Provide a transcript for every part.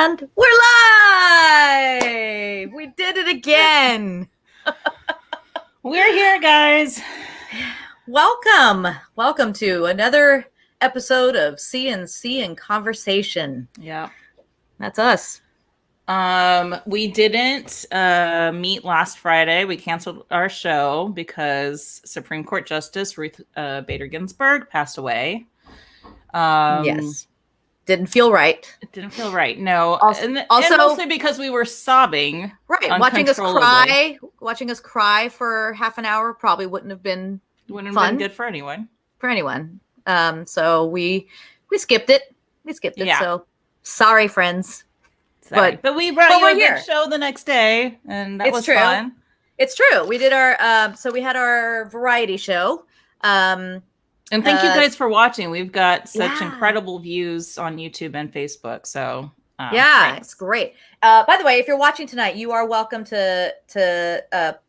And we're live! We did it again! We're here, guys. Welcome to another episode of C&C and Conversation. Yeah. That's us. We didn't meet last Friday. We canceled our show because Supreme Court Justice Ruth Bader Ginsburg passed away. Yes. Didn't feel right. It didn't feel right. No. Also, and mostly because we were sobbing. Right. Watching us cry for half an hour probably wouldn't have been been good for anyone. So we skipped it. Yeah. So sorry, friends. But we brought you a good show the next day, and that was fun. It's true. We did our so we had our variety show. And thank you guys for watching. We've got such incredible views on YouTube and Facebook. So thanks. It's great. By the way, if you're watching tonight, you are welcome to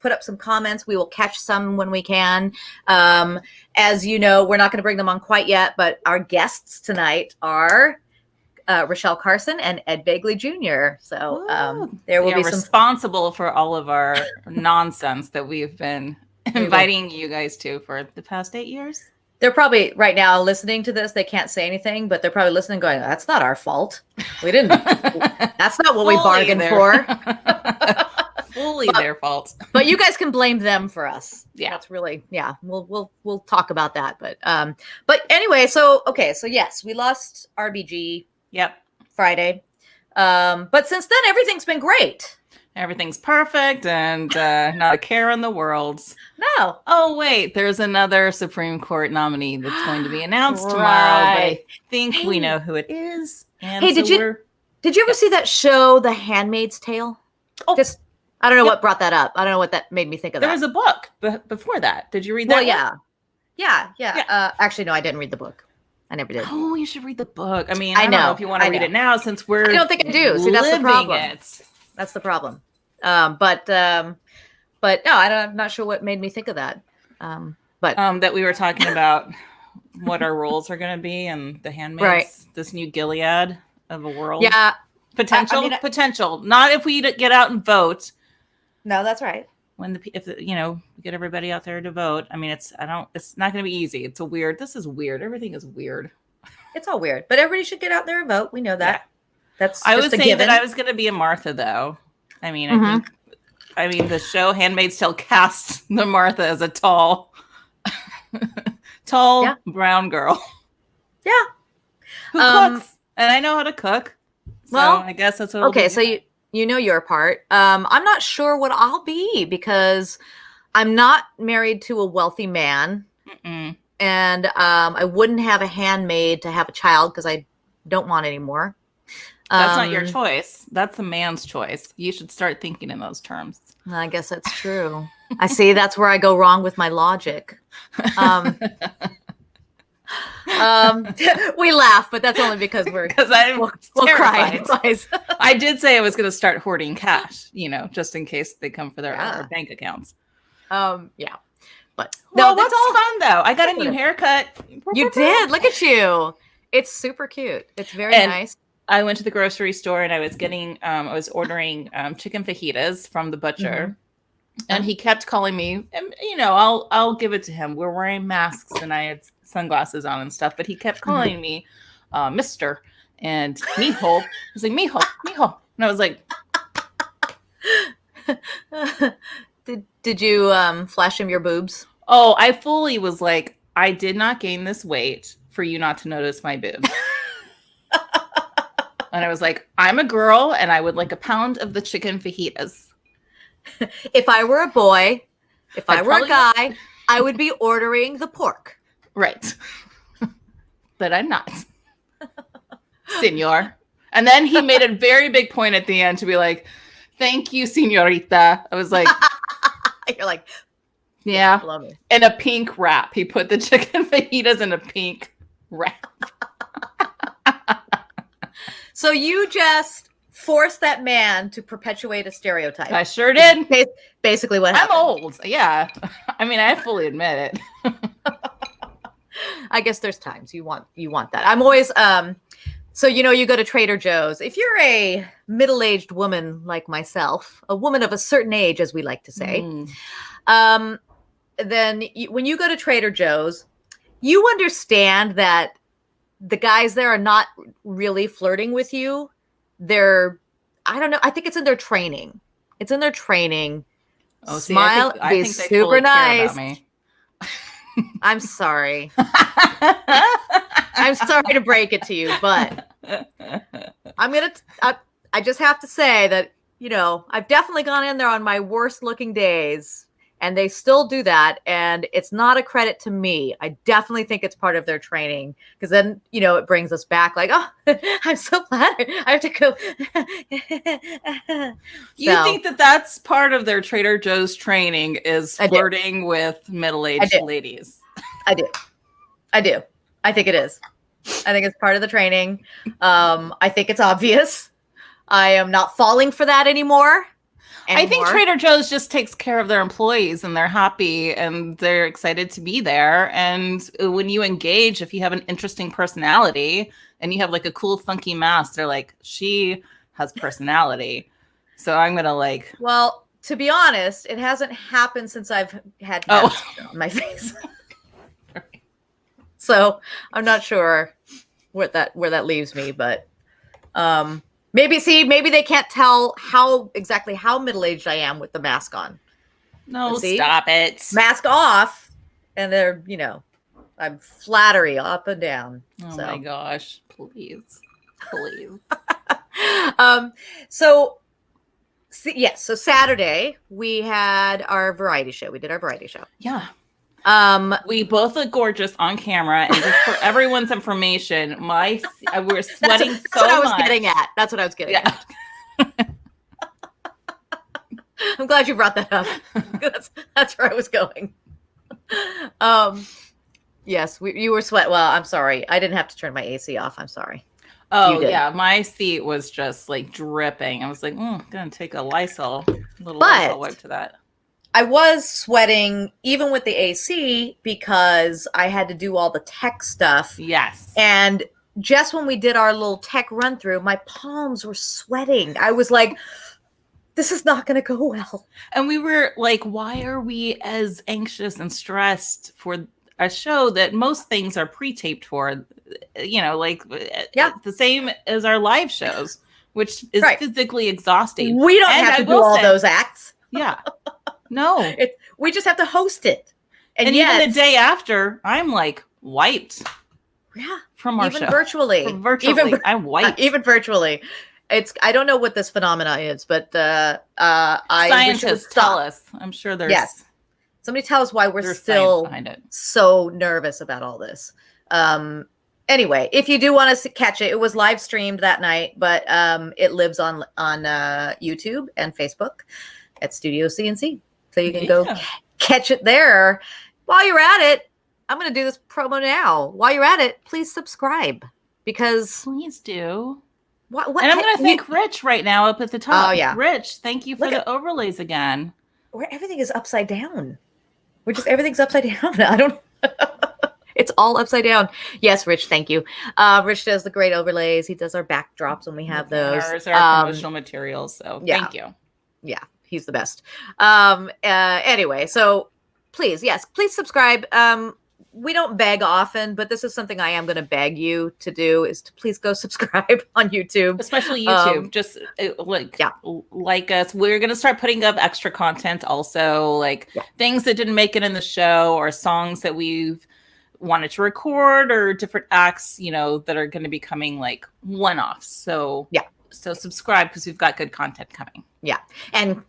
put up some comments. We will catch some when we can. As you know, we're not going to bring them on quite yet, but our guests tonight are Rachelle Carson and Ed Begley Jr. So there will be some responsible for all of our nonsense that we've been inviting you guys to for the past 8 years. They're probably right now listening to this. They can't say anything, but they're probably listening going, that's not our fault. We didn't. That's not what we bargained for. Fully their fault. But you guys can blame them for us. Yeah. That's really, we'll talk about that. But anyway, so yes, we lost RBG. Yep. Friday. But since then, everything's been great. Everything's perfect and not a care in the world. No. Oh, wait. There's another Supreme Court nominee that's going to be announced tomorrow. But I think we know who it is. And did you ever see that show, The Handmaid's Tale? Oh. I don't know what brought that up. I don't know what that made me think of. There was a book before that. Did you read that? Well, yeah. Actually, no, I didn't read the book. I never did. Oh, you should read the book. I mean, I don't know if you want to read it now since we're I don't think I do. See, that's the problem. That's the problem. But no, I'm not sure what made me think of that. That we were talking about what our roles are going to be and the Handmaids, this new Gilead of a world. Yeah. Potential. Not if we get out and vote. No, that's right. If we get everybody out there to vote. I mean, it's not going to be easy. This is weird. Everything is weird. It's all weird, but everybody should get out there and vote. We know that. Yeah. I was saying that I was going to be a Martha, though. I mean, I think the show Handmaid's Tale cast the Martha as a tall brown girl. Yeah. Who cooks. And I know how to cook. So I guess that's what so you know your part. I'm not sure what I'll be because I'm not married to a wealthy man. Mm-mm. And I wouldn't have a handmaid to have a child because I don't want any more. That's not your choice. That's the man's choice. You should start thinking in those terms. I guess that's true. I see. That's where I go wrong with my logic. We laugh, but that's only because we'll cry. I did say I was going to start hoarding cash, just in case they come for their bank accounts. Yeah. But no, that's all fun though. I got a new haircut. You did. Look at you. It's super cute. It's very nice. I went to the grocery store and I was ordering chicken fajitas from the butcher, and he kept calling me. And I'll give it to him. We're wearing masks and I had sunglasses on and stuff, but he kept calling me Mister and Mijo. I was like Mijo, and I was like, Did you flash him your boobs? Oh, I fully was like, I did not gain this weight for you not to notice my boobs. And I was like, I'm a girl and I would like a pound of the chicken fajitas. If I were a boy, if I were a guy, I would be ordering the pork. Right. But I'm not. Senor. And then he made a very big point at the end to be like, thank you, señorita. I was like, you're like, yeah. In a pink wrap. He put the chicken fajitas in a pink wrap. So you just forced that man to perpetuate a stereotype. I sure did. Basically what happened. I'm old. Yeah. I mean, I fully admit it. I guess there's times you want that. I'm always So, you go to Trader Joe's. If you're a middle-aged woman like myself, a woman of a certain age, as we like to say, then when you go to Trader Joe's, you understand that the guys there are not really flirting with you. I don't know. I think it's in their training. It's in their training. Oh, Smile, see, I be think they super totally nice. care about me. I'm sorry. I'm sorry to break it to you, but I just have to say that, I've definitely gone in there on my worst looking days, and they still do that. And it's not a credit to me. I definitely think it's part of their training, because then, it brings us back like, oh, I'm so flattered. I have to go. You think that that's part of their Trader Joe's training is flirting with middle-aged ladies? I do. I think it is. I think it's part of the training. I think it's obvious. I am not falling for that anymore. I think Trader Joe's just takes care of their employees, and they're happy and they're excited to be there. And when you engage, if you have an interesting personality and you have like a cool, funky mask, they're like, she has personality. So I'm going to Well, to be honest, it hasn't happened since I've had masks on my face. So I'm not sure where that leaves me, but maybe they can't tell how middle-aged I am with the mask on. No, stop it. Mask off, and they're, I'm flattery up and down. Oh my gosh, please. So Saturday we had our variety show. We did our variety show. Yeah. We both look gorgeous on camera, and just for everyone's information, we're sweating That's what I was getting at. That's what I was getting at. I'm glad you brought that up. That's where I was going. Yes, you were sweat. Well, I'm sorry. I didn't have to turn my AC off. I'm sorry. Oh yeah, my seat was just like dripping. I was like, gonna take a Lysol wipe to that. I was sweating even with the AC because I had to do all the tech stuff. Yes. And just when we did our little tech run through, my palms were sweating. I was like, this is not going to go well. And we were like, why are we as anxious and stressed for a show that most things are pre-taped for? The same as our live shows, which is physically exhausting. We don't have to do all those acts. Yeah. No, we just have to host it. And even the day after, I'm like wiped. Yeah. From our show. Virtually. I'm wiped. Even virtually. I don't know what this phenomena is, but scientists tell us. I'm sure there's. Yes. Somebody tell us why we're still so nervous about all this. Anyway, if you do want to catch it, it was live streamed that night, but it lives on YouTube and Facebook at Studio CNC. So you can go catch it there. While you're at it, I'm going to do this promo now. While you're at it, please subscribe, because please do. What and I'm going to thank Rich right now up at the top. Oh yeah, Rich, thank you for the overlays again. Where everything is upside down. Everything's upside down. I don't. It's all upside down. Yes, Rich, thank you. Rich does the great overlays. He does our backdrops when we have those. Our promotional materials. So thank you. Yeah. He's the best. Anyway, so please subscribe. We don't beg often, but this is something I am going to beg you to do, is to please go subscribe on YouTube. Especially YouTube. Just like us. We're going to start putting up extra content also, things that didn't make it in the show, or songs that we've wanted to record, or different acts, that are going to be coming like one-offs. So So subscribe, because we've got good content coming. Yeah. And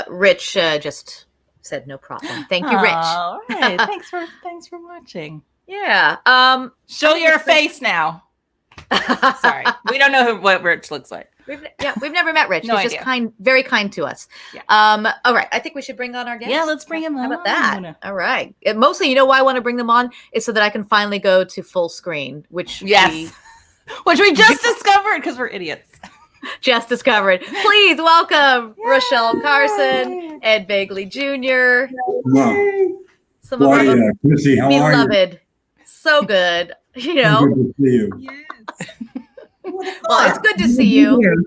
Rich just said no problem. Thank you, Rich. All right. Thanks for watching. Yeah. Show your face now. Sorry. We don't know what Rich looks like. We've never met Rich. He's just very kind to us. Yeah. All right. I think we should bring on our guest. Yeah, let's bring him on. How about that? All right. Mostly, why I want to bring them on is so that I can finally go to full screen, which we just discovered because we're idiots. Just discovered. Please welcome Rachelle Carson Ed Begley Jr. Some of our Crissy, how are you? Beloved. So good. Good to see you. Yes. Well, it's good to see you.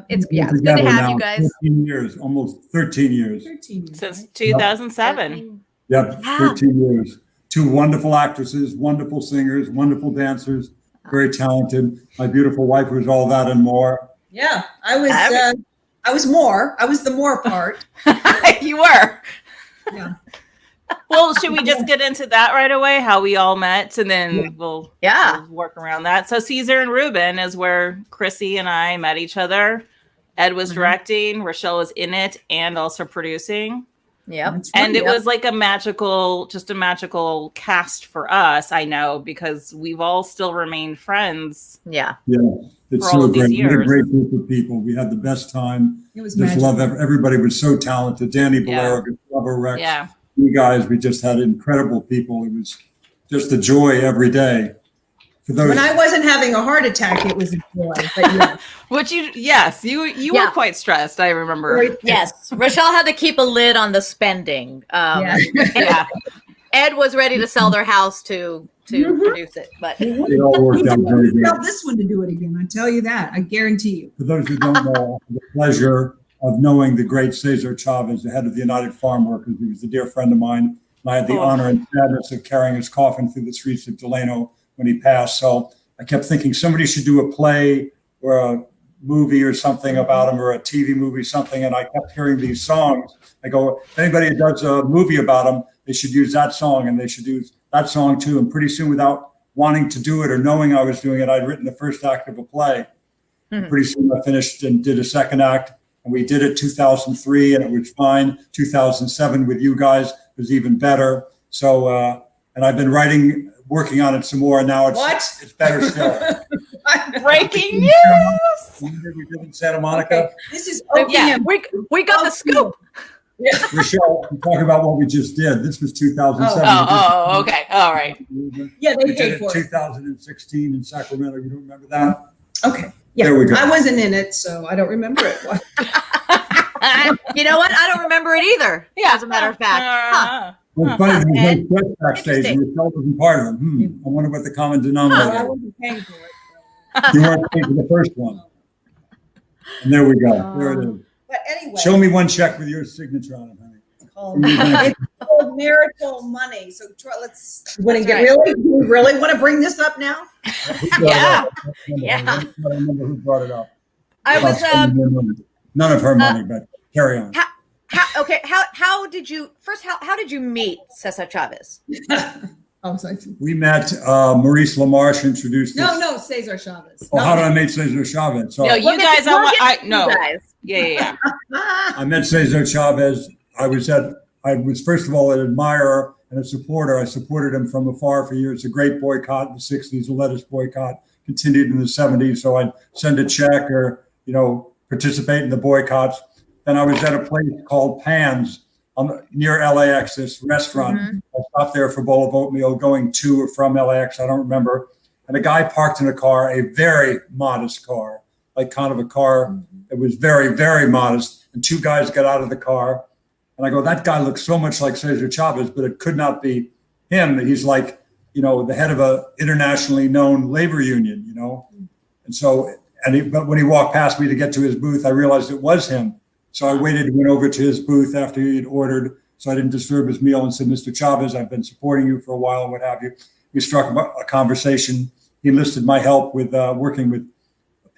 It's good to have you guys. 13 years, almost 13 years. 13 years, Since right? 2007. Yep, Yeah. 13 years. Two wonderful actresses, wonderful singers, wonderful dancers, very talented. My beautiful wife was all that and more. Yeah, I was more. I was the more part. You were. Yeah. Well, should we just get into that right away? How we all met, and then we'll work around that. So Caesar and Reuben is where Crissy and I met each other. Ed was directing, Rachelle was in it, and also producing. Yep. And it was like a magical cast for us, I know, because we've all still remained friends. Yeah. It's For all so of these great. We had a years. great group of people. We had the best time. It was Just magical. love everybody was so talented. Danny Bolero, Gustavo Rex. Yeah. You guys, we just had incredible people. It was just a joy every day. For those, When I wasn't having a heart attack, it was a joy. But yeah. Which you were quite stressed, I remember. Yes. Rochelle had to keep a lid on the spending. Yeah. Ed was ready to sell their house to produce it, but it all worked out very good. Tell this one to do it again. I tell you that. I guarantee you. For those who don't know, I had the pleasure of knowing the great Cesar Chavez, the head of the United Farm Workers. He was a dear friend of mine. And I had the honor and sadness of carrying his coffin through the streets of Delano when he passed. So I kept thinking somebody should do a play or a movie or something about him, or a TV movie, something. And I kept hearing these songs. I go, if anybody who does a movie about him, they should use that song, and they should use that song too. And pretty soon, without wanting to do it or knowing I was doing it, I'd written the first act of a play. Pretty soon I finished and did a second act, and we did it 2003, and it was fine. 2007 with you guys was even better. So, and I've been working on it some more, and now it's better still. Breaking news! We did in Santa Monica. Okay. This is we got the scoop. Yeah. Rochelle, I'm talking about what we just did. This was 2007. Oh, okay. All right. Yeah, We they did paid it for it. 2016 in Sacramento. You don't remember that? Okay. Yeah. There we go. I wasn't in it, so I don't remember it. You know what? I don't remember it either. As a matter of fact. Well, it's funny, there was no press backstage, Interesting. and Rochelle wasn't part of it. I wonder what the common I denominator. wasn't paying for it. You weren't paying for the first one. And there we go. There it is. But anyway, Show me one check with your signature on it, honey. it's called marital money. So let's. Want to That's get right. really? Do we really want to bring this up now? Who brought it up? Yeah. I don't remember who brought it up. I was None of her money, but carry on. how did you meet Cesar Chavez? Oh, sorry. We met Maurice LaMarche introduced us. No, Cesar Chavez. Oh, how did I meet Cesar Chavez? So No, you guys No. Yeah. I met Cesar Chavez. I was first of all an admirer and a supporter. I supported him from afar for years. A great boycott in the 60s, a lettuce boycott, continued in the 70s. So I'd send a check or, participate in the boycotts. Then I was at a place called Pan's near LAX, this restaurant. I stopped there for a bowl of oatmeal going to or from LAX, I don't remember. And a guy parked in a car, a very modest car, like kind of a car. It was very, very modest. And two guys got out of the car. And I go, that guy looks so much like Cesar Chavez, but it could not be him. He's like, the head of a internationally known labor union, And so, but when he walked past me to get to his booth, I realized it was him. So I waited and went over to his booth after he had ordered, so I didn't disturb his meal, and said, Mr. Chavez, I've been supporting you for a while and what have you. We struck a conversation. He enlisted my help with working with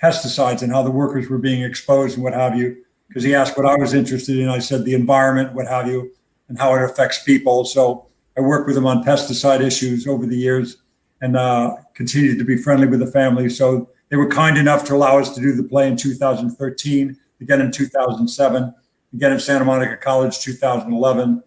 pesticides and how the workers were being exposed and what have you, because he asked what I was interested in. I said the environment, what have you, and how it affects people. So I worked with him on pesticide issues over the years and continued to be friendly with the family. So they were kind enough to allow us to do the play in 2013, again in 2007, again in Santa Monica College 2011,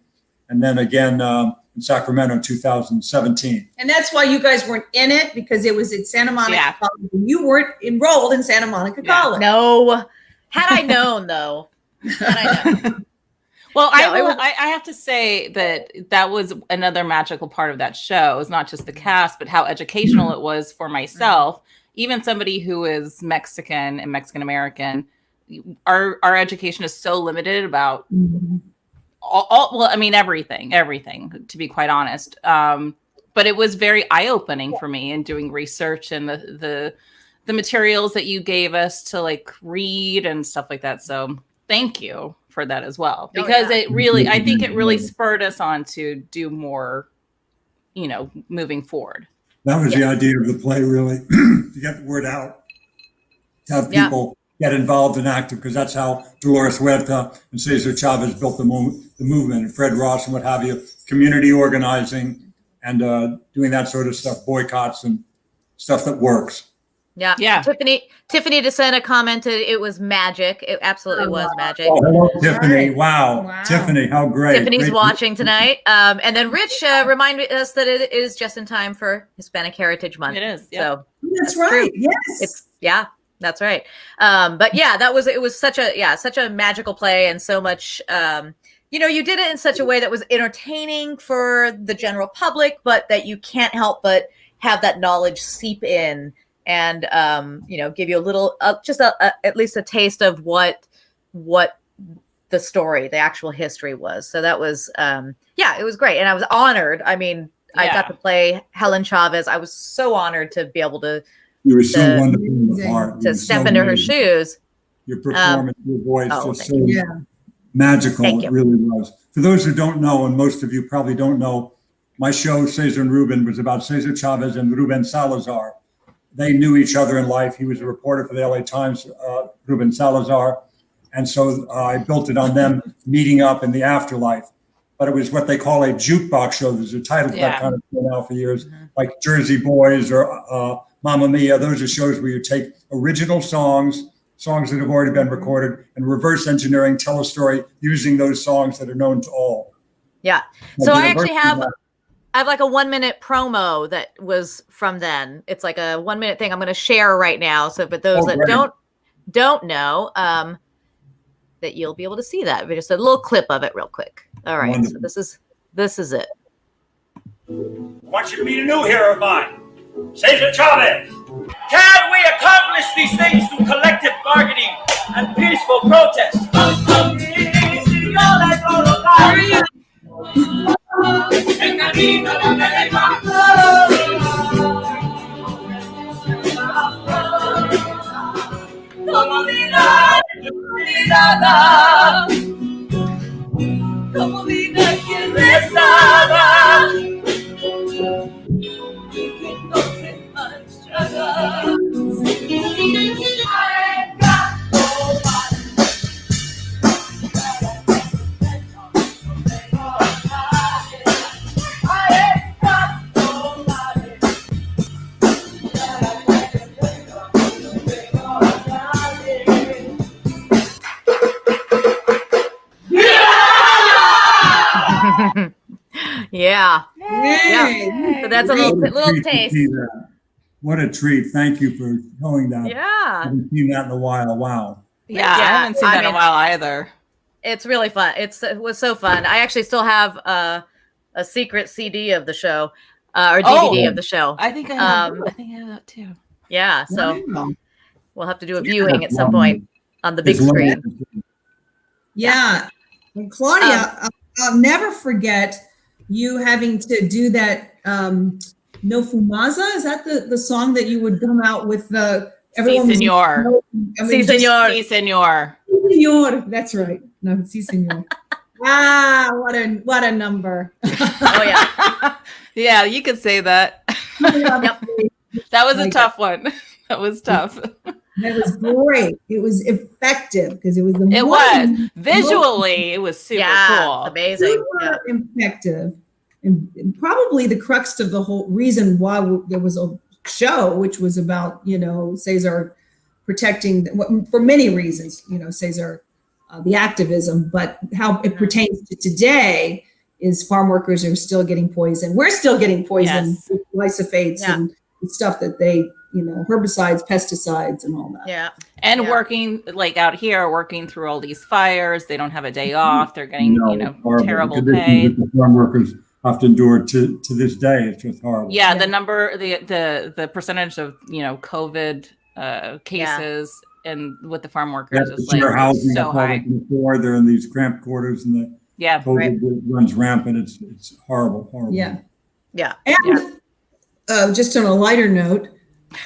and then again in Sacramento in 2017. And that's why you guys weren't in it, because it was at Santa Monica College. And you weren't enrolled in Santa Monica College. No. Had I known, though. Well, I have to say that was another magical part of that show. It's not just the cast, but how educational it was for myself. Even somebody who is Mexican and Mexican American, our education is so limited about everything, to be quite honest. But it was very eye-opening for me in doing research and the the materials that you gave us to like read and stuff like that. So thank you for that as well, because it really, I think it really spurred us on to do more, you know, moving forward. That was the idea of the play, really, to get the word out, to have people get involved and active, because that's how Dolores Huerta and Cesar Chavez built the movement, and Fred Ross and what have you, community organizing and doing that sort of stuff, boycotts and stuff that works. Yeah. Tiffany DeSena commented it was magic. It absolutely was magic. Oh, hello, Tiffany. Wow. Tiffany, how great. Tiffany's watching tonight. And then Rich reminded us that it is just in time for Hispanic Heritage Month. It is. So that's right. Yes. That's right. But yeah, it was such a magical play, and so much, you know, you did it in such a way that was entertaining for the general public, but that you can't help but have that knowledge seep in and, you know, give you a little, at least a taste of what the story, the actual history was. So that was, it was great. And I was honored. I mean, I got to play Helen Chavez. I was so honored to be able to, you were so wonderful in the part. To step into her shoes. Your performance, your voice, just so magical. It really was. For those who don't know, and most of you probably don't know, my show, Cesar and Ruben, was about Cesar Chavez and Ruben Salazar. They knew each other in life. He was a reporter for the LA Times, Ruben Salazar. And so I built it on them meeting up in the afterlife. But it was what they call a jukebox show. There's a title for that kind of show now for years, like Jersey Boys or Mamma Mia. Those are shows where you take original songs that have already been recorded, and reverse engineering, tell a story using those songs that are known to all. Yeah. So I actually have like a 1-minute promo that was from then. It's like a 1-minute thing I'm going to share right now. So, but those that don't know, that you'll be able to see that. But just a little clip of it real quick. All right. Wonderful. So this is it. I want you to meet a new hero of mine, Cesar Chavez. Can we accomplish these things through collective bargaining and peaceful protest? Yeah. So that's a little taste. What a treat. Thank you for showing that. Yeah. I haven't seen that in a while. Wow. Yeah, I haven't seen that in a while either. It's really fun. It was so fun. I actually still have a secret CD of the show, or DVD of the show. I think I have that too. Yeah. So we'll have to do a viewing at some point on the big screen. Yeah. And Claudia, I'll never forget you having to do that. No Fumaza, is that the song that you would come out with the everyone? Si, senor. Si, senor. Si, senor. Senor. That's right. No, si, senor. What a number. Oh yeah. Yeah, you could say that. Yep. That was a tough one. That was tough. That was great. It was effective because it was visually. It was super cool. Amazing. Super effective. And probably the crux of the whole reason why there was a show, which was about, Cesar protecting, for many reasons, Cesar, the activism, but how it pertains to today is farm workers are still getting poisoned. We're still getting poisoned with glyphosates and stuff that they, herbicides, pesticides, and all that. Yeah. And working like out here, working through all these fires. They don't have a day off. They're getting, terrible pay. The farm workers have to endure to this day. It's just horrible. Yeah. The number, the percentage of, COVID cases and with the farm workers is like so high. Before they're in these cramped quarters and the COVID runs rampant. It's horrible. Yeah. And just on a lighter note,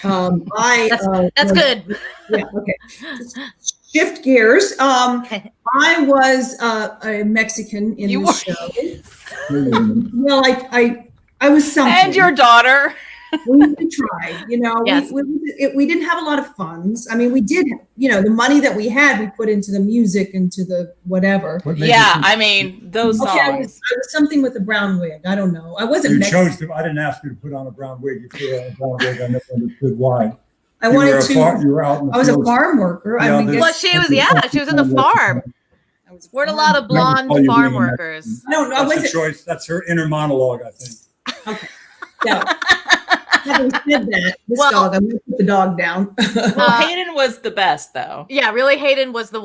That's good. Yeah. Okay. Shift gears. I was a Mexican in the show. Well, I was something. And your daughter. We tried, Yes. we didn't have a lot of funds. I mean, we did, the money that we had, we put into the music, into the whatever. Yeah, I mean, those songs. I was something with a brown wig. I don't know. I wasn't Mexican. I didn't ask you to put on a brown wig. You put on a brown wig. I never understood why. I wanted to. You were out in the I was a fields. farm worker. Yeah, I mean, Well, she was in the farm. We're a lot of blonde Oh, you're farm doing that. workers. No, I That's wasn't. a choice. That's her inner monologue, I think. Okay. So, having said that, this Well- dog, I'm going to put the dog down. Well, Hayden was the best, though. Yeah, really. Hayden was the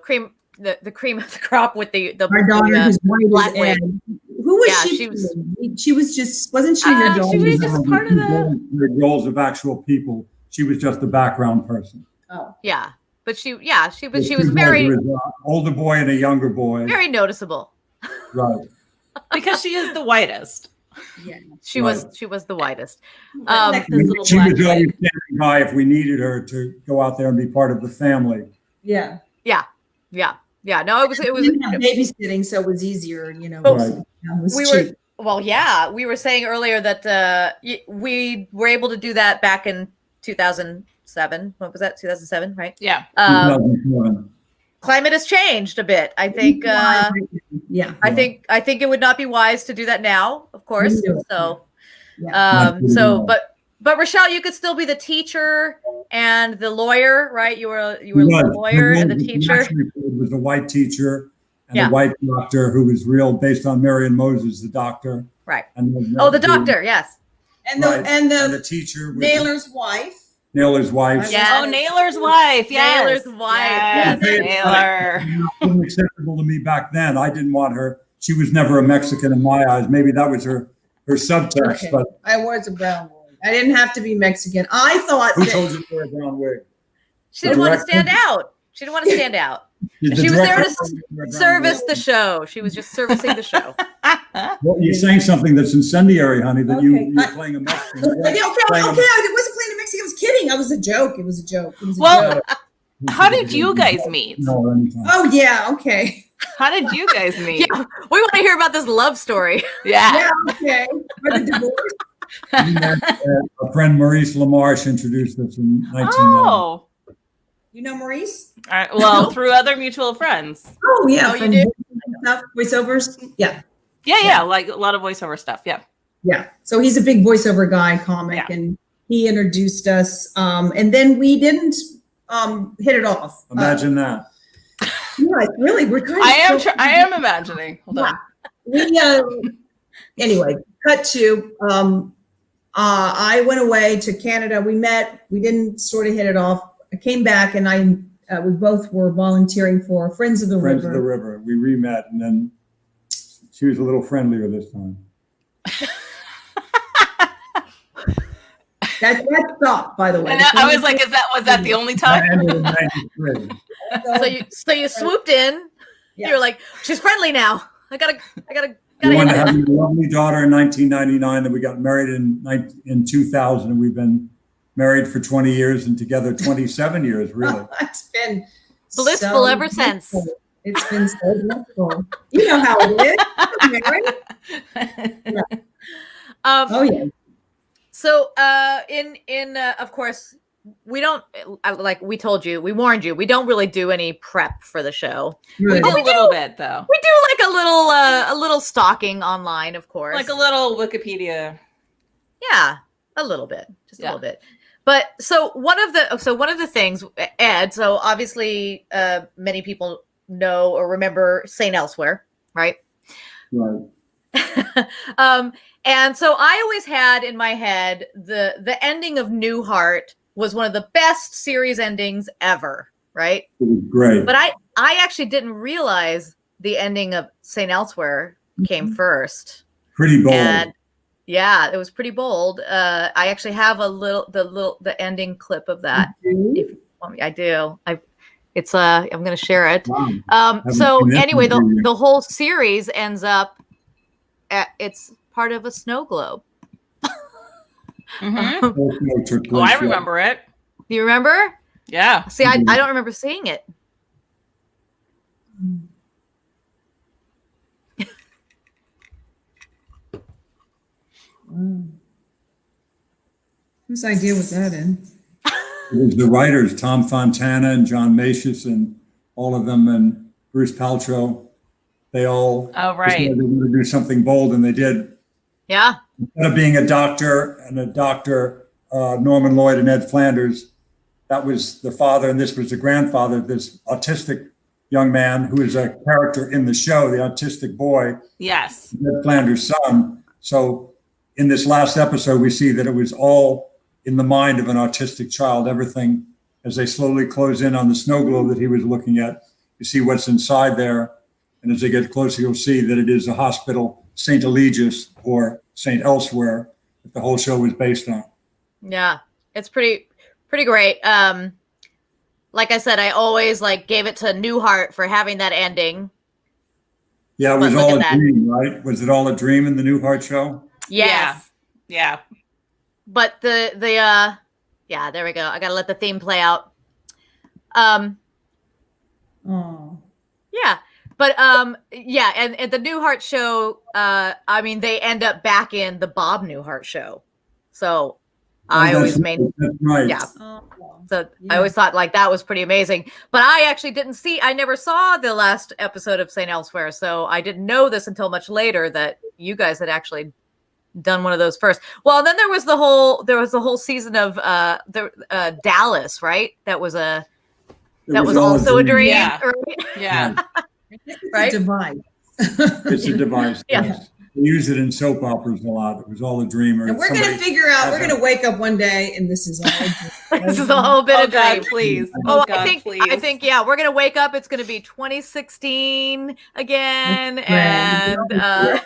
cream, the cream of the crop with the Our daughter, who's white black as wig. Ed. Who was Yeah, she? she was- She was just, wasn't she your daughter? she was just part of the roles of actual people. She was just the background person. Oh. Yeah, but she was There very, was an older boy and a younger boy. very noticeable. Right. because she is the whitest. Yeah. She Right. was the whitest. Like this little She black was always kid. standing by if we needed her to go out there and be part of the family. Yeah. Yeah. No, it was. We didn't have babysitting, so it was easier, Right. It was We cheap. Well, yeah, we were saying earlier that we were able to do that back in 2007. What was that? 2007, right? Yeah. 2007. Climate has changed a bit. I think. Yeah. I think it would not be wise to do that now, of course. No. So, Yeah. but Rachelle, you could still be the teacher and the lawyer, right? You were the lawyer and the teacher. It was a white teacher and Yeah. a white doctor who was real, based on Marion Moses, the doctor. Right. And then Oh, the doctor, yes. And right. and the the teacher, was Naylor's wife. Naylor's wife. Yeah. Oh, Naylor's wife. Yes. Naylor's wife, Yes, yes. Naylor. It wasn't acceptable to me back then. I didn't want her. She was never a Mexican in my eyes. Maybe that was her subtext. Okay. But I was a brown woman. I didn't have to be Mexican. I thought who that told you to wear a brown wig? She didn't want to Director? stand out. She didn't want to stand out. Did the She was there director to tell you wear a brown Service wig? the show. She was just servicing the show. Well, you're saying something that's incendiary, honey. That Okay. you're playing a Mexican. okay, I wasn't playing a Mexican. I was kidding. I was a joke. It was a joke. It was a Well, joke. how did you guys meet? No, anytime. Oh yeah, okay. How did you guys meet? Yeah, we want to hear about this love story. Yeah. Yeah, okay. For the divorce. We met, our friend Maurice LaMarche introduced us in 1990. Oh. You know Maurice? All right. Well, through other mutual friends. Oh yeah, Oh, you from do? stuff, voiceovers. Yeah, Yeah, like a lot of voiceover stuff. Yeah. yeah. So he's a big voiceover guy, comic, Yeah. and he introduced us. And then we didn't hit it off. Imagine that. Yeah, really, we're kind of. I am imagining. Hold on. We anyway, cut to I went away to Canada. We met. We didn't sort of hit it off. I came back, and we both were volunteering for Friends of the Friends River. of the River. We re-met, and then she was a little friendlier this time. That stopped, by the way. And I was like, was that the only That time? ended in 93. So you swooped in. Yeah. You're like, she's friendly now. I gotta We wanted to hit have it. a lovely daughter in 1999. Then we got married in 2000, and we've been married for 20 years and together 27 years, really. It's been Blissful so ever since. blissful. It's been so blissful. You know how it is. Mary. Oh yeah. So of course, we don't, like we told you, we warned you, we don't really do any prep for the show. We Good. did a little bit though. We do like a little stalking online, of course. Like a little Wikipedia. Yeah, a little bit, just a Yeah. little bit. But so one of the things, Ed, so obviously many people know or remember St. Elsewhere, right? Right. And so I always had in my head the ending of Newhart was one of the best series endings ever, right? It was great. But I actually didn't realize the ending of St. Elsewhere came first. Pretty bold. And yeah, it was pretty bold. I actually have the ending clip of that. If you want me, I do. I'm going to share it. Wow. So seen that anyway, one yet. the whole series ends up it's part of a snow globe. Mhm. Whole show took Oh, I place, yeah. remember it. Do you remember? Yeah. See, I don't remember seeing it. Whose idea was that in? It was the writers, Tom Fontana and John Macias and all of them, and Bruce Paltrow. They all Oh, right. decided they wanted to do something bold, and they did. Yeah. Instead of being a doctor, Norman Lloyd and Ed Flanders, that was the father, and this was the grandfather, this autistic young man who is a character in the show, the autistic boy, Yes. Ed Flanders' son. So in this last episode, we see that it was all in the mind of an autistic child, everything, as they slowly close in on the snow globe that he was looking at, you see what's inside there. And as they get closer, you'll see that it is a hospital, St. Eligius or St. Elsewhere, that the whole show was based on. Yeah. It's pretty great. Like I said, I always gave it to Newhart for having that ending. Yeah, it But was look all at a that. dream, right? Was it all a dream in the Newhart show? Yes. Yeah. But there we go. I gotta let the theme play out. Oh, Yeah. But yeah, and the Newhart show, I mean, they end up back in the Bob Newhart show. So I always That's right. yeah. oh, So Yeah. I always thought that was pretty amazing. But I actually I never saw the last episode of St. Elsewhere. So I didn't know this until much later that you guys had actually done one of those first. Well, then there was the whole season of Dallas, right? That was It also all a dream. Yeah. Right? Yeah. it's Right? a device. It's a device. Yeah. Yes. We use it in soap operas a lot. It was all a dream. Or And we're going to somebody- figure out, we're going to wake up one day and this is all a dream. This is a whole bit Oh, of God, dream. please. Oh, Oh, God, I please. think, yeah, we're gonna wake up. It's gonna be 2016 again, Right. and yeah.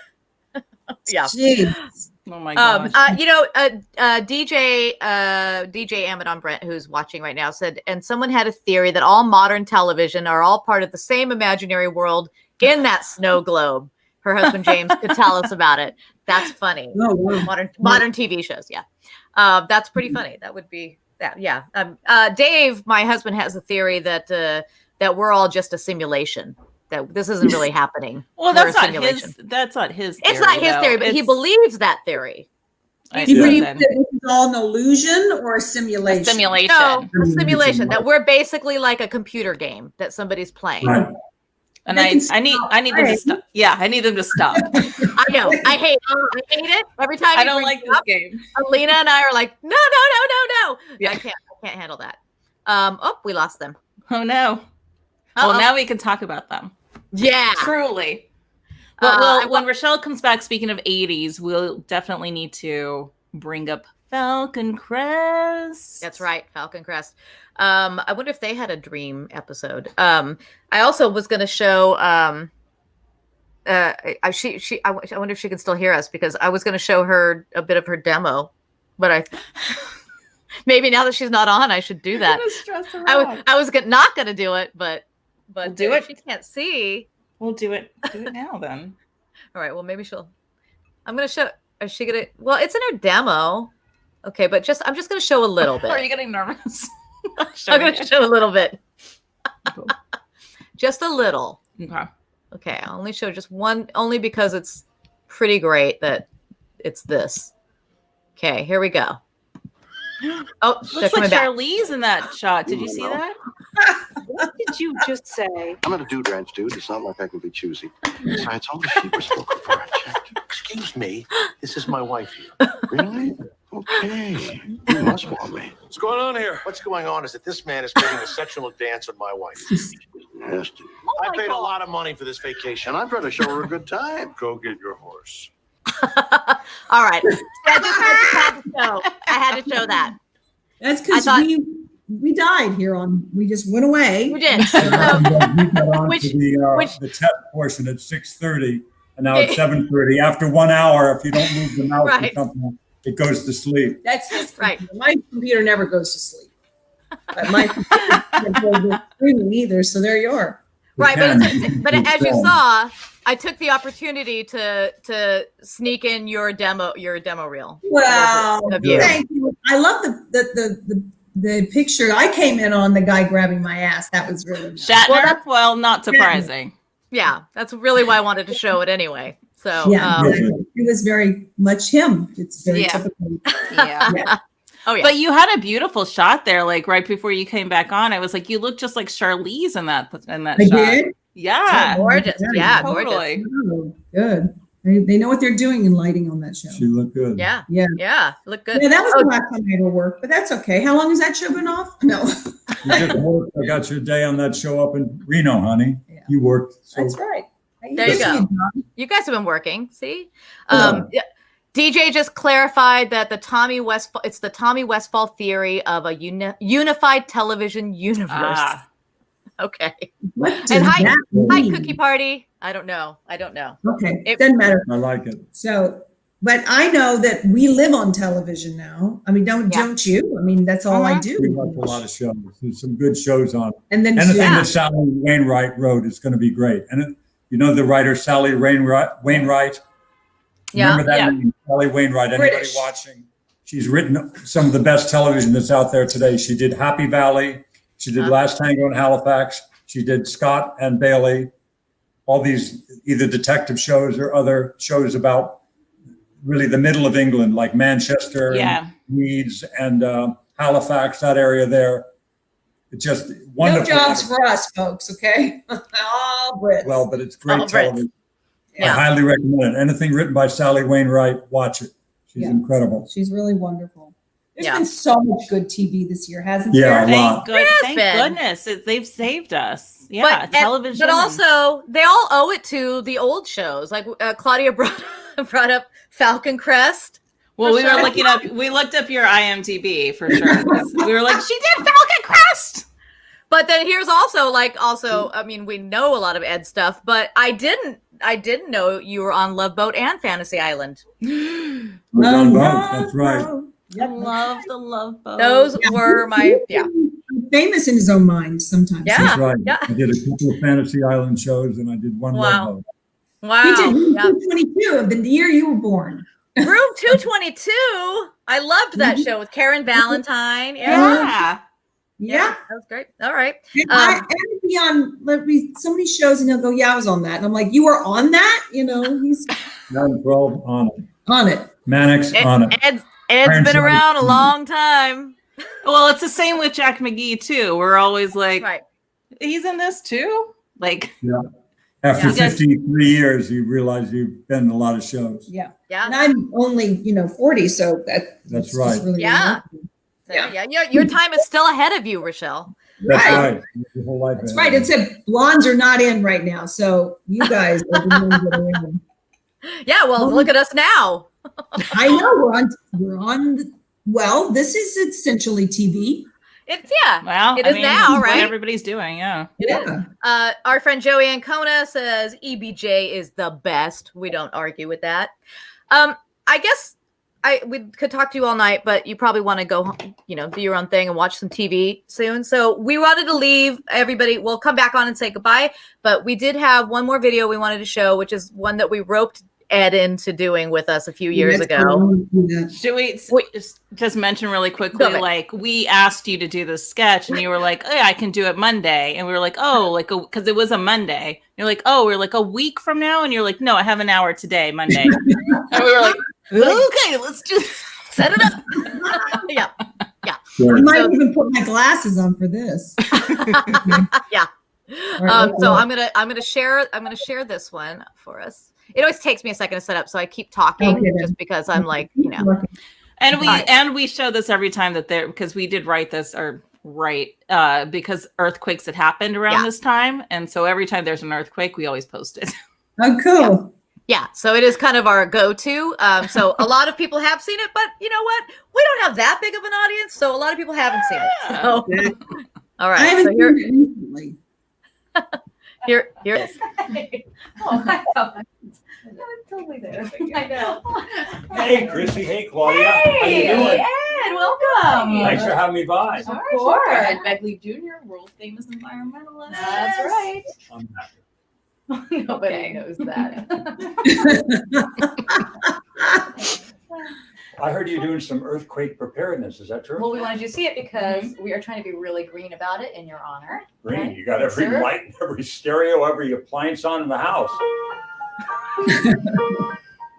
Jeez. Oh, my gosh. DJ Amadon Brent, who's watching right now, said, and someone had a theory that all modern television are all part of the same imaginary world in that snow globe. Her husband James could tell us about it. That's funny. Oh, wow. Modern TV shows, yeah. That's pretty funny. That would be that, yeah. Dave, my husband, has a theory that we're all just a simulation. That this isn't really happening. Well, We're that's a not simulation. his. That's not his. It's not his though. theory, but he It's believes that theory. a Do you believe reason. that this is all an illusion or a A simulation? simulation. No, a simulation. That we're basically like a computer game that somebody's playing. Right. And They I can need stop them to playing. stop. Yeah, I need them to stop. I know. I hate it. Every time I he don't brings like it this up, game. Alina and I are like, no. Yeah. I can't handle that. We lost them. Oh no. Uh-oh. Well, now we can talk about them. Yeah. Truly. But I when Rachelle comes back, speaking of 80s, we'll definitely need to bring up Falcon Crest. That's right, Falcon Crest. I wonder if they had a dream episode. I also was going to show. I wonder if she can still hear us, because I was going to show her a bit of her demo, but maybe now that she's not on, I should do that. I was not going to do it, but We'll do if it. she can't see. We'll do it. Do it now then. All right. Well, maybe I'm going to show. Is she going to? Well, it's in her demo. Okay, but I'm just going to show a little bit. Are you getting nervous? I'm going to show a little bit. Just a little. Okay. Okay, I'll only show just one, only because it's pretty great that it's this. Okay, here we go. Oh, they're Looks coming like back. Charlize in that shot. Did you see that? What did you just say? I'm not a dude ranch dude. It's not like I can be choosy. Besides, all the sheep were spoken for. I checked. Excuse me. This is my wife here. Really? Okay. You must want me. What's going on here? What's going on is that this man is making a sexual advance on my wife. Yes, dude. I paid a lot of money for this vacation. And I'm trying to show her a good time. Go get your horse. All right. I just had to show. I had to show that. That's because I thought- we died here we just went away. We did. So, We got on Which- to the test portion at 6:30, and now it's 7:30. After 1 hour, if you don't move the mouse Right. or something, it goes to sleep. That's his Right. computer. My computer never goes to sleep. But my computer doesn't go to sleep either, so there you are. right, can. but as you saw, I took the opportunity to sneak in your demo reel. Wow, of you. thank you. I love the picture. I came in on the guy grabbing my ass. That was really nice. Shatner? Well, not surprising. Yeah, that's really why I wanted to show it anyway. So Yeah, exactly. It was very much him. It's very typical. Yeah. Oh yeah. But you had a beautiful shot there, like right before you came back on. I was like, you look just like Charlize in that I shot. did? Yeah. Gorgeous. Yeah, Totally. Oh, good. They know what they're doing in lighting on that show. She looked good. Yeah. Yeah. Yeah. Look good. Yeah, that was the last time I ever worked, but that's okay. How long has that show been off? No. You just worked. I got your day on that show up in Reno, honey. Yeah. You worked. So That's right. There you go. You guys have been working. See? Yeah. DJ just clarified that the Tommy Westfall theory of a unified television universe. Okay. What And does hi, that mean? Cookie Party. I don't know. Okay, it doesn't matter. I like it. So, but I know that we live on television now. I mean, don't you? I mean, that's all I do. We watch a lot of shows. There's some good shows on. And then Anything that Sally Wainwright wrote is going to be great. And you know the writer Sally Wainwright? Yeah. Remember that name, Sally Wainwright? Anybody British. watching? She's written some of the best television that's out there today. She did Happy Valley. She did Last Tango in Halifax. She did Scott and Bailey. All these either detective shows or other shows about really the middle of England, like Manchester, and Leeds, and Halifax, that area there. It's just wonderful. No jobs for us, folks, okay? All Brits. Well, but it's great All Brits. television. Yeah. I highly recommend it. Anything written by Sally Wainwright, watch it. She's incredible. She's really wonderful. There's Yeah. been so much good TV this year, hasn't Yeah, there? a lot. Thank been. goodness. They've saved us. Yeah, television. But also, they all owe it to the old shows. Like Claudia brought up Falcon Crest. Well, we looked up your IMDb for sure. We were like, she did Falcon Crest. But then here's also, I mean, we know a lot of Ed stuff, but I didn't know you were on Love Boat and Fantasy Island. We're on both. That's right. I love the Love Boat. Those were my, Famous in his own mind sometimes. Yeah. That's right. Yeah. I did a couple of Fantasy Island shows and I did one Love Boat. Wow. He did Room Yeah. 222 of the year you were born. Room 222. I loved that show with Karen Valentine. Yeah. Yeah. That was great. All right. I would be on so many shows and he'll go, yeah, I was on that. And I'm like, you were on that? You know, he's 9/12 on it. on it. Mannix on it. Ed's Iron been Sight. around a long time. Well, it's the same with Jack McGee too. We're always like, Right. he's in this too. Like, Yeah. After Yeah. 53 years, you realize you've been in a lot of shows. Yeah. Yeah. And I'm only, 40, so that's That's just right. really Yeah. remarkable. Yeah. Your time is still ahead of you, Rochelle. That's Right. right. Your whole life That's ahead. right. Except blondes are not in right now. So you guys are the ones that are in. Yeah. Well, look at us now. I know we're on. Well, this is essentially TV. It's well, It is now, it's what right? everybody's doing. Yeah. Yeah. Our friend Joey Ancona says EBJ is the best. We don't argue with that. I guess we could talk to you all night, but you probably want to go home, do your own thing and watch some TV soon. So we wanted to leave everybody. We'll come back on and say goodbye, but we did have one more video we wanted to show, which is one that we roped Ed into doing with us a few years ago. Should we just mention really quickly, Go ahead. like we asked you to do this sketch and you were like, oh, yeah, I can do it Monday. And we were like, oh, because it was a Monday. You're like, oh, we're like a week from now. And you're like, no, I have an hour today, Monday. And we were like, okay, let's just set it up. Yeah. Sure. I might even put my glasses on for this. Yeah. All right, So I'm gonna share this one for us. It always takes me a second to set up, so I keep talking Okay, then. just because I'm like, And we show this every time because we did write this because earthquakes had happened around this time. And so every time there's an earthquake, we always post it. Oh, cool. Yeah, so it is kind of our go-to. So a lot of people have seen it, but you know what? We don't have that big of an audience, so a lot of people haven't seen it. So, all I right, haven't so seen it recently. here it is. I'm totally there. I know. Hey, Crissy. Hey, Claudia. How you doing? Ed, welcome. Thanks for having me by. Of course. Ed Begley Jr., world famous environmentalist. That's right. I'm happy. Nobody knows that. I heard you doing some earthquake preparedness. Is that true? Well, we wanted you to see it because we are trying to be really green about it in your honor. Green. Right? You got every Sir? light, every stereo, every appliance on in the house.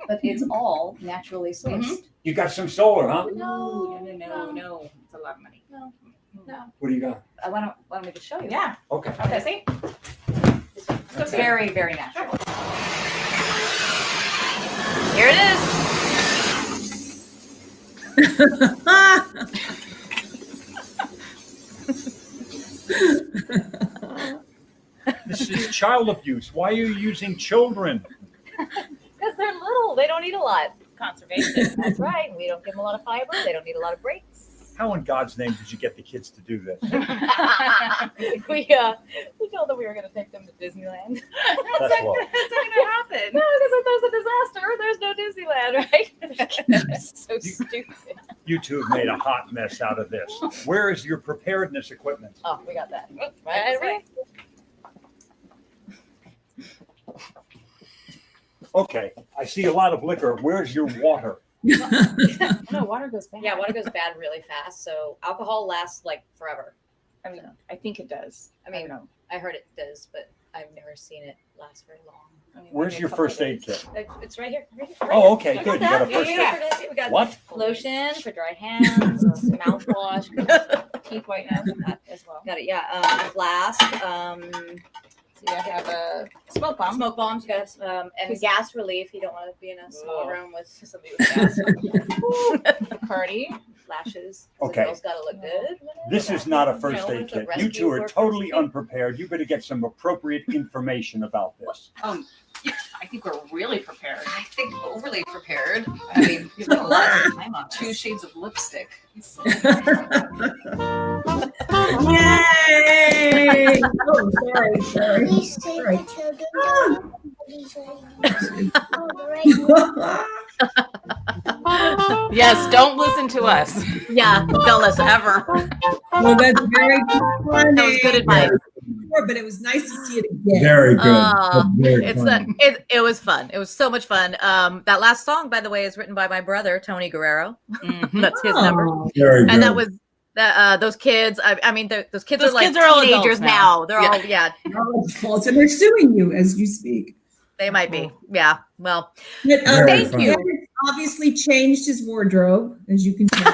But it's all naturally sourced. You got some solar, huh? No. It's a lot of money. No. What do you got? Why don't we just show you? Yeah. Okay. Okay, see? It's very, very natural. Here it is. This is child abuse. Why are you using children? Because they're little. They don't need a lot. Conservation. That's right. We don't give them a lot of fiber. They don't need a lot of breaks. How in God's name did you get the kids to do this? we told them we were going to take them to Disneyland. That's what. That's not gonna happen. No, because if there's a disaster, there's no Disneyland, right? So stupid. You two have made a hot mess out of this. Where is your preparedness equipment? Oh, we got that. Right. Okay, I see a lot of liquor. Where's your water? No, water goes bad. Yeah, water goes bad really fast. So alcohol lasts like forever. I mean, I think it does. I mean, don't know. I heard it does, but I've never seen it last very long. I mean, Where's maybe a your couple first aid days. kit? It's right here. Right here. Oh, okay, good. You got a Yeah, first aid. We got What? lotion for dry hands, mouthwash, teeth whitener as well. Got it. Yeah. A flask. So you have a smoke bomb. Smoke bombs. You got and gas relief. You don't want to be in a small room with somebody with gas. Party. Lashes. Okay. The girl's got to look good. This is not a first You know, aid it's a kit. You rescue two are or totally first aid. unprepared. You better get some appropriate information about this. I think we're really prepared. I think overly prepared. I mean, you've got a lot of time on two shades of lipstick. Yay! Oh, sorry. Sorry. Yes, don't listen to us. Yeah, don't listen ever. Well, that's very funny. That was good advice. But it was nice to see it again. Very good. Oh, That's very It's funny. it was fun. It was so much fun. That last song, by the way, is written by my brother Tony Guerrero. That's his number. Oh, Very good. And that was those kids. I mean, those kids Those are like kids are all teenagers adults now. They're all well, so they're suing you as you speak. they might be. Yeah. Well, But, Very thank funny. you. Eric obviously changed his wardrobe, as you can tell.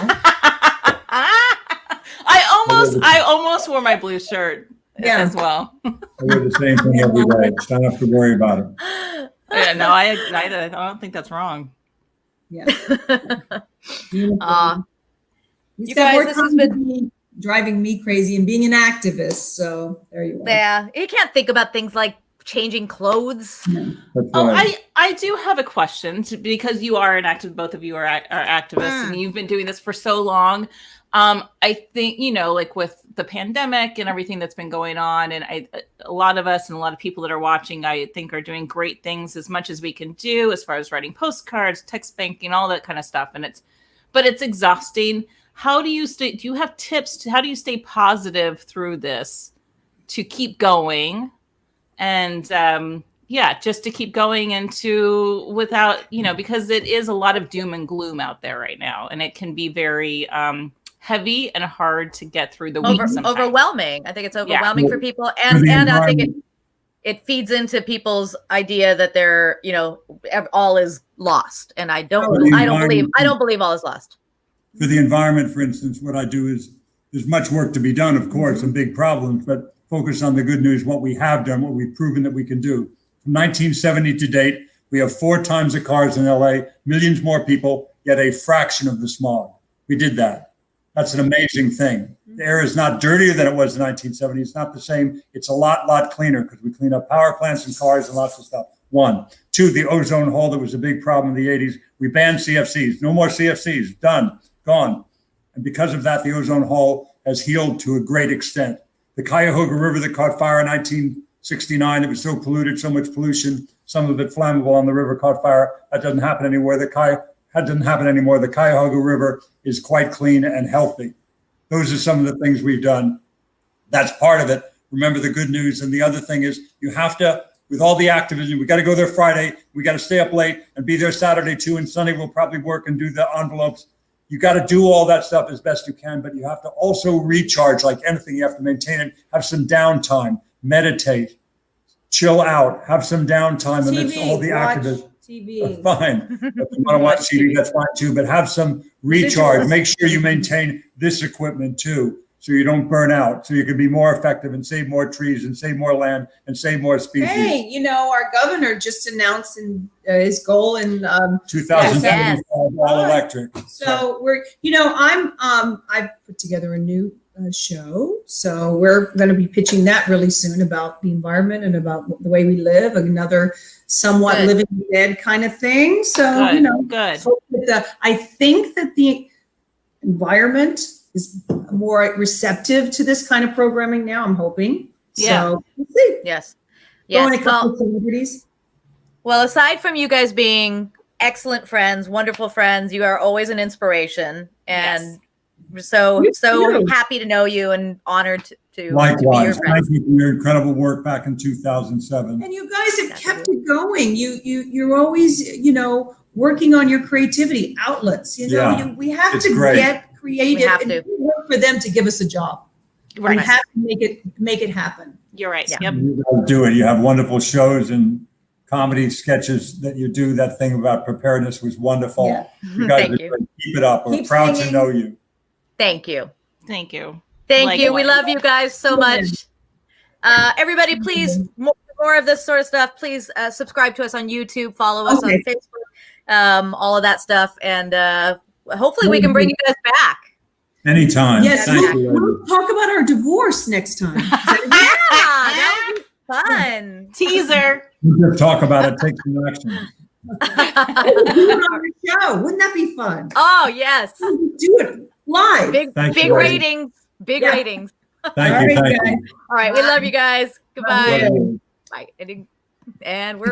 I almost wore my blue shirt as well. I wear the same thing every day. Don't have to worry about it. Yeah, no, I don't think that's wrong. Yeah. Beautiful. You You guys, guys, this has been driving me crazy and being an activist. So there you are. yeah. You can't think about things like changing clothes. That's Oh, right. I do have a question because you are an active. Both of you are activists, and you've been doing this for so long. I think, like with the pandemic and everything that's been going on, and a lot of us and a lot of people that are watching, I think, are doing great things as much as we can do as far as writing postcards, text banking, all that kind of stuff. But it's exhausting. How do you stay? Do you have tips? How do you stay positive through this to keep going? And just to keep going without, because it is a lot of doom and gloom out there right now, and it can be very heavy and hard to get through the week. sometimes. Overwhelming. I think it's overwhelming for people, and I think it feeds into people's idea that they're, all is lost, and I don't believe all is lost. For the environment, for instance, what I do is there's much work to be done, of course, and big problems, but focus on the good news, what we have done, what we've proven that we can do. From 1970 to date, we have 4 times the cars in LA, millions more people, yet a fraction of the smog. We did that. That's an amazing thing. The air is not dirtier than it was in 1970. It's not the same. It's a lot cleaner because we clean up power plants and cars and lots of stuff. 1. 2, the ozone hole that was a big problem in the 80s. We banned CFCs. No more CFCs. Done. Gone. And because of that, the ozone hole has healed to a great extent. The Cuyahoga River that caught fire in 1969, it was so polluted, so much pollution, some of it flammable on the river caught fire. That doesn't happen anymore. That doesn't happen anymore. The Cuyahoga River is quite clean and healthy. Those are some of the things we've done. That's part of it. Remember the good news. And the other thing is you have to with all the activism. We got to go there Friday. We got to stay up late and be there Saturday too. And Sunday we'll probably work and do the envelopes. You got to do all that stuff as best you can, but you have to also recharge. Like anything, you have to maintain it. Have some downtime. Meditate. Chill out. Have some downtime amidst all the activism. TV. Fine. If you want to watch TV, that's fine too. But have some recharge. Make sure you maintain this equipment too, so you don't burn out. So you can be more effective and save more trees and save more land and save more species. Hey, our governor just announced his goal in 2075 all electric. So we're, I've put together a new show. So we're going to be pitching that really soon about the environment and about the way we live, another somewhat living dead kind of thing. So, good. I think that the environment is more receptive to this kind of programming now, I'm hoping. Yeah. So we'll see. Yes. Going Yes. a couple of celebrities. Well, aside from you guys being excellent friends, wonderful friends, you are always an inspiration. And so happy to know you and honored to Likewise. be your friend. Thank you for your incredible work back in 2007. And you guys have kept it going. You're always, working on your creativity outlets. We have It's to great. get creative We have and to. work for them to give us a job. Right. We have to make it happen. You're right. Yeah. Yep. You guys do it. You have wonderful shows and comedy sketches that you do. That thing about preparedness was wonderful. Yeah. You guys Thank are you. great. Keep it up. We're Keep proud singing. to know you. Thank you. Thank you. Thank you. We Likewise. love you guys so much. Everybody, please, more of this sort of stuff. Please subscribe to us on YouTube, follow us on Facebook, all of that stuff. And hopefully we can bring you guys back. Anytime. Yes, Thank you. we'll talk about our divorce next time. That would be fun. Teaser. We'll talk about it. Take some action. Do it on the show. Wouldn't that be fun? Oh, yes. Do it live. Big Thank big you. ratings. Big Yeah. ratings. Thank you. Thank you. All right. We love you guys. Goodbye. Bye. Bye. And we're